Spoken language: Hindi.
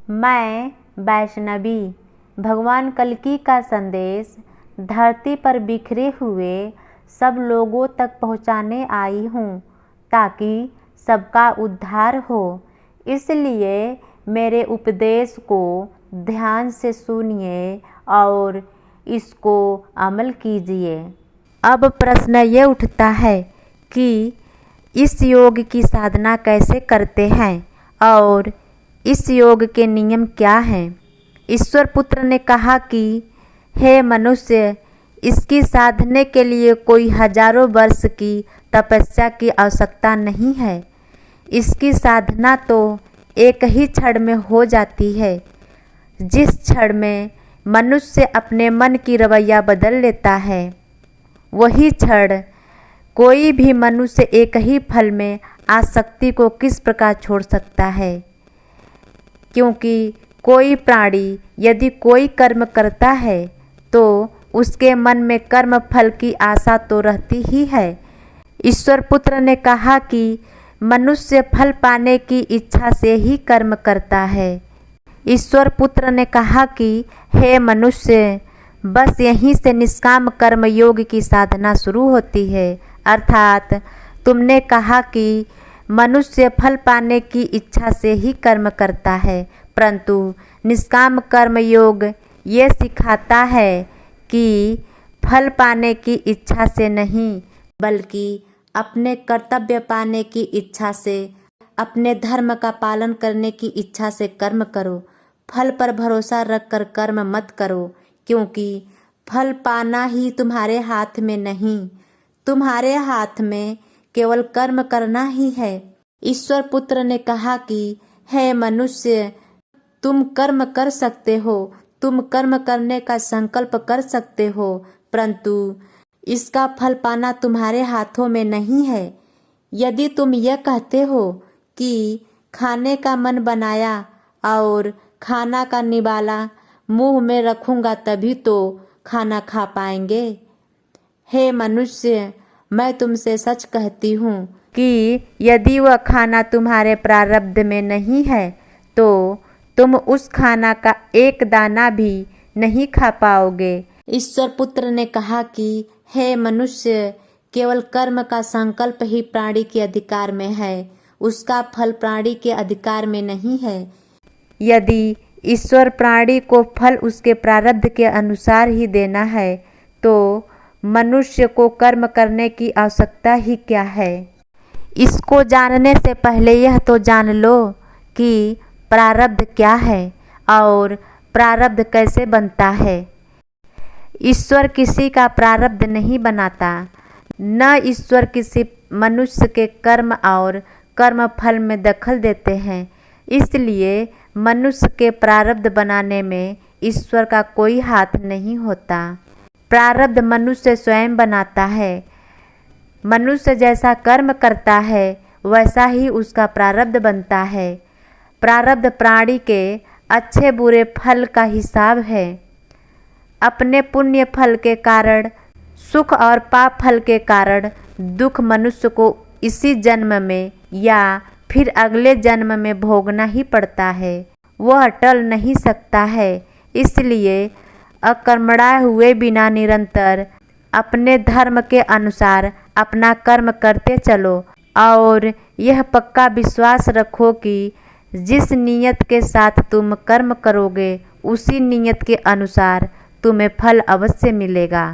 मैं वैष्णवी भगवान कल्कि का संदेश धरती पर बिखरे हुए सब लोगों तक पहुंचाने आई हूं ताकि सबका उद्धार हो। इसलिए मेरे उपदेश को ध्यान से सुनिए और इसको अमल कीजिए। अब प्रश्न ये उठता है कि इस योग की साधना कैसे करते हैं और इस योग के नियम क्या हैं। ईश्वर पुत्र ने कहा कि हे मनुष्य, इसकी साधने के लिए कोई हजारों वर्ष की तपस्या की आवश्यकता नहीं है। इसकी साधना तो एक ही क्षण में हो जाती है। जिस क्षण में मनुष्य अपने मन की रवैया बदल लेता है, वही क्षण कोई भी मनुष्य एक ही फल में आसक्ति को किस प्रकार छोड़ सकता है। क्योंकि कोई प्राणी यदि कोई कर्म करता है तो उसके मन में कर्म फल की आशा तो रहती ही है। ईश्वर पुत्र ने कहा कि मनुष्य फल पाने की इच्छा से ही कर्म करता है। ईश्वर पुत्र ने कहा कि हे मनुष्य, बस यहीं से निष्काम कर्म योग की साधना शुरू होती है। अर्थात तुमने कहा कि मनुष्य फल पाने की इच्छा से ही कर्म करता है, परंतु निष्काम कर्म योग ये सिखाता है कि फल पाने की इच्छा से नहीं, बल्कि अपने कर्तव्य पाने की इच्छा से, अपने धर्म का पालन करने की इच्छा से कर्म करो। फल पर भरोसा रखकर कर्म मत करो, क्योंकि फल पाना ही तुम्हारे हाथ में नहीं, तुम्हारे हाथ में केवल कर्म करना ही है। ईश्वर पुत्र ने कहा कि हे मनुष्य, तुम कर्म कर सकते हो, तुम कर्म करने का संकल्प कर सकते हो, परंतु इसका फल पाना तुम्हारे हाथों में नहीं है। यदि तुम यह कहते हो कि खाने का मन बनाया और खाना का निवाला मुंह में रखूंगा तभी तो खाना खा पाएंगे। हे मनुष्य, मैं तुमसे सच कहती हूँ कि यदि वह खाना तुम्हारे प्रारब्ध में नहीं है तो तुम उस खाना का एक दाना भी नहीं खा पाओगे। ईश्वर पुत्र ने कहा कि हे मनुष्य, केवल कर्म का संकल्प ही प्राणी के अधिकार में है, उसका फल प्राणी के अधिकार में नहीं है। यदि ईश्वर प्राणी को फल उसके प्रारब्ध के अनुसार ही देना है तो मनुष्य को कर्म करने की आवश्यकता ही क्या है। इसको जानने से पहले यह तो जान लो कि प्रारब्ध क्या है और प्रारब्ध कैसे बनता है। ईश्वर किसी का प्रारब्ध नहीं बनाता, न ईश्वर किसी मनुष्य के कर्म और कर्म फल में दखल देते हैं। इसलिए मनुष्य के प्रारब्ध बनाने में ईश्वर का कोई हाथ नहीं होता। प्रारब्ध मनुष्य स्वयं बनाता है। मनुष्य जैसा कर्म करता है वैसा ही उसका प्रारब्ध बनता है। प्रारब्ध प्राणी के अच्छे बुरे फल का हिसाब है। अपने पुण्य फल के कारण सुख और पाप फल के कारण दुख मनुष्य को इसी जन्म में या फिर अगले जन्म में भोगना ही पड़ता है, वह टल नहीं सकता है। इसलिए अकर्मणा हुए बिना निरंतर अपने धर्म के अनुसार अपना कर्म करते चलो और यह पक्का विश्वास रखो कि जिस नियत के साथ तुम कर्म करोगे उसी नियत के अनुसार तुम्हें फल अवश्य मिलेगा।